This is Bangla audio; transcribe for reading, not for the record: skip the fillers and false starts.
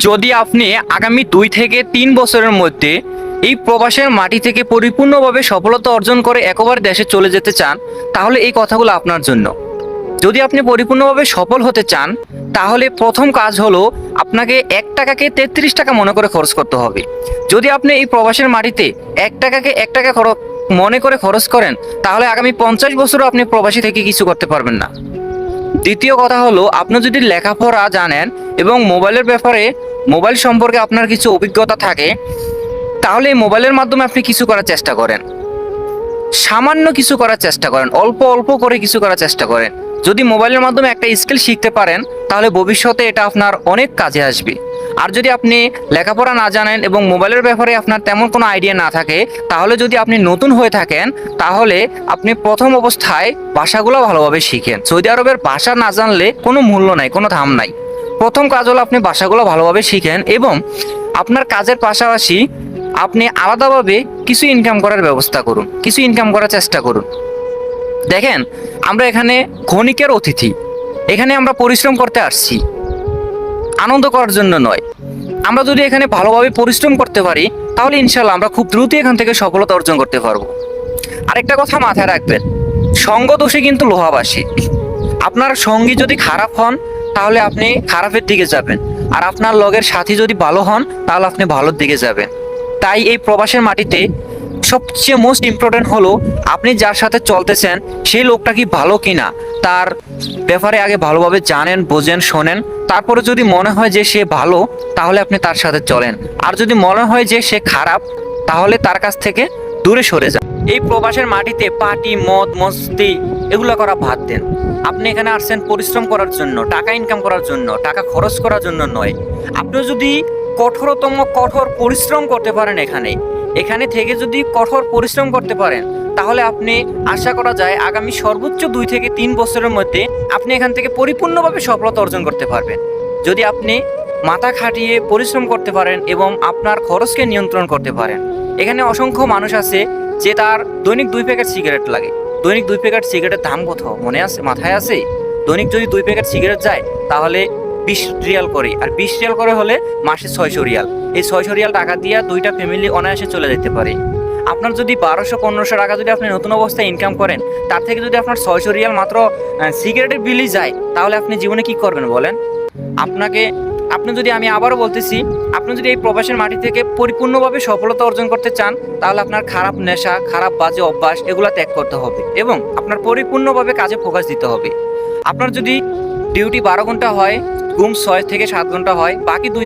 যদি আপনি আগামী 2 থেকে 3 বছরের মধ্যে এই প্রবাসের মাটি থেকে পরিপূর্ণভাবে সফলতা অর্জন করে একবার দেশে চলে যেতে চান, তাহলে এই কথাগুলো আপনার জন্য। যদি আপনি পরিপূর্ণভাবে সফল হতে চান, তাহলে প্রথম কাজ হলো আপনাকে 1 টাকাকে 33 টাকা মনে করে খরচ করতে হবে। যদি আপনি এই প্রবাসের মাটিতে 1 টাকাকে 1 টাকা মনে করে খরচ করেন, তাহলে আগামী 50 বছরও আপনি প্রবাসী থেকে কিছু করতে পারবেন না। দ্বিতীয় কথা হলো, আপনি যদি লেখাপড়া জানেন এবং মোবাইলের ব্যাপারে, মোবাইল সম্পর্কে আপনার কিছু অভিজ্ঞতা থাকে, তাহলে এই মোবাইলের মাধ্যমে আপনি কিছু করার চেষ্টা করেন। সামান্য কিছু করার চেষ্টা করেন, অল্প অল্প করে কিছু করার চেষ্টা করেন। যদি মোবাইলের মাধ্যমে একটা স্কিল শিখতে পারেন, তাহলে ভবিষ্যতে এটা আপনার অনেক কাজে আসবে। আর যদি আপনি লেখাপড়া না জানেন এবং মোবাইলের ব্যাপারে আপনার তেমন কোনো আইডিয়া না থাকে, তাহলে যদি আপনি নতুন হয়ে থাকেন, তাহলে আপনি প্রথম অবস্থায় ভাষাগুলো ভালোভাবে শিখেন। সৌদি আরবের ভাষা না জানলে কোনো মূল্য নাই, কোনো দাম নাই। প্রথম কাজ হলো আপনি ভাষাগুলো ভালোভাবে শিখেন এবং আপনার কাজের পাশাপাশি আপনি আলাদাভাবে কিছু ইনকাম করার ব্যবস্থা করুন, কিছু ইনকাম করার চেষ্টা করুন। দেখেন, আমরা এখানে ক্ষণিকের অতিথি, এখানে আমরা পরিশ্রম করতে আসছি, আনন্দ করার জন্য নয়। আমরা যদি এখানে ভালোভাবে পরিশ্রম করতে পারি, তাহলে ইনশাল্লাহ আমরা খুব দ্রুত এখান থেকে সফলতা অর্জন করতে পারবো। আরেকটা কথা মাথায় রাখবেন, সঙ্গ দোষে কিন্তু লোহাবাসী। আপনার সঙ্গী যদি খারাপ হন, তাহলে আপনি খারাপের দিকে যাবেন, আর আপনার লগের সাথী যদি ভালো হন, তাহলে আপনি ভালোর দিকে যাবেন। তাই এই প্রবাসের মাটিতে সবচেয়ে মোস্ট ইম্পর্টেন্ট হলো আপনি যার সাথে চলতেছেন সেই লোকটা কি ভালো কিনা, তার ব্যাপারে আগে ভালোভাবে জানেন, বোঝেন, শোনেন। তারপরে যদি মনে হয় যে সে ভালো, তাহলে আপনি তার সাথে চলেন। আর যদি মনে হয় যে সে খারাপ, তাহলে তার কাছ থেকে দূরে সরে যান। এই প্রবাসের মাটিতে পার্টি, মদ মস্তি এগুলো করা বাদ দেন। আপনি এখানে আসছেন পরিশ্রম করার জন্য, টাকা ইনকাম করার জন্য, টাকা খরচ করার জন্য নয়। আপনি যদি কঠোর পরিশ্রম করতে পারেন, এখানে থেকে যদি কঠোর পরিশ্রম করতে পারেন, তাহলে আপনি আশা করা যায় আগামী সর্বোচ্চ 2 থেকে 3 বছরের মধ্যে আপনি এখান থেকে পরিপূর্ণভাবে সফলতা অর্জন করতে পারবেন। যদি আপনি মাথা খাটিয়ে পরিশ্রম করতে পারেন এবং আপনার খরচকে নিয়ন্ত্রণ করতে পারেন। এখানে অসংখ্য মানুষ আছে যে তার দৈনিক 2 প্যাকেট সিগারেট লাগে। দৈনিক 2 প্যাকেট সিগারেটের দাম কত মনে আছে, মাথায় আছে? দৈনিক যদি 2 প্যাকেট সিগারেট যায়, তাহলে 20 রিয়াল করে, আর 20 রিয়াল করে হলে মাসে 600 রিয়াল। এই 600 রিয়াল টাকা দিয়ে 2টা ফ্যামিলি অনায়াসে চলে যেতে পারে। আপনার যদি 1200-1500 টাকা যদি আপনি নতুন অবস্থায় ইনকাম করেন, তার থেকে যদি আপনার 600 রিয়াল মাত্র সিগারেটের বিলই যায়, তাহলে আপনি জীবনে কি করবেন বলেন? আপনি যদি, আমি আবারও বলতেছি, আপনি যদি এই প্রবাসের মাটি থেকে পরিপূর্ণভাবে সফলতা অর্জন করতে চান, তাহলে আপনার খারাপ নেশা, খারাপ বাজে অভ্যাস এগুলো ত্যাগ করতে হবে এবং আপনার পরিপূর্ণভাবে কাজে ফোকাস দিতে হবে। আপনার যদি ডিউটি 12 ঘন্টা হয়, ঘুম 6 থেকে 7 ঘন্টা হয়, বাকি 2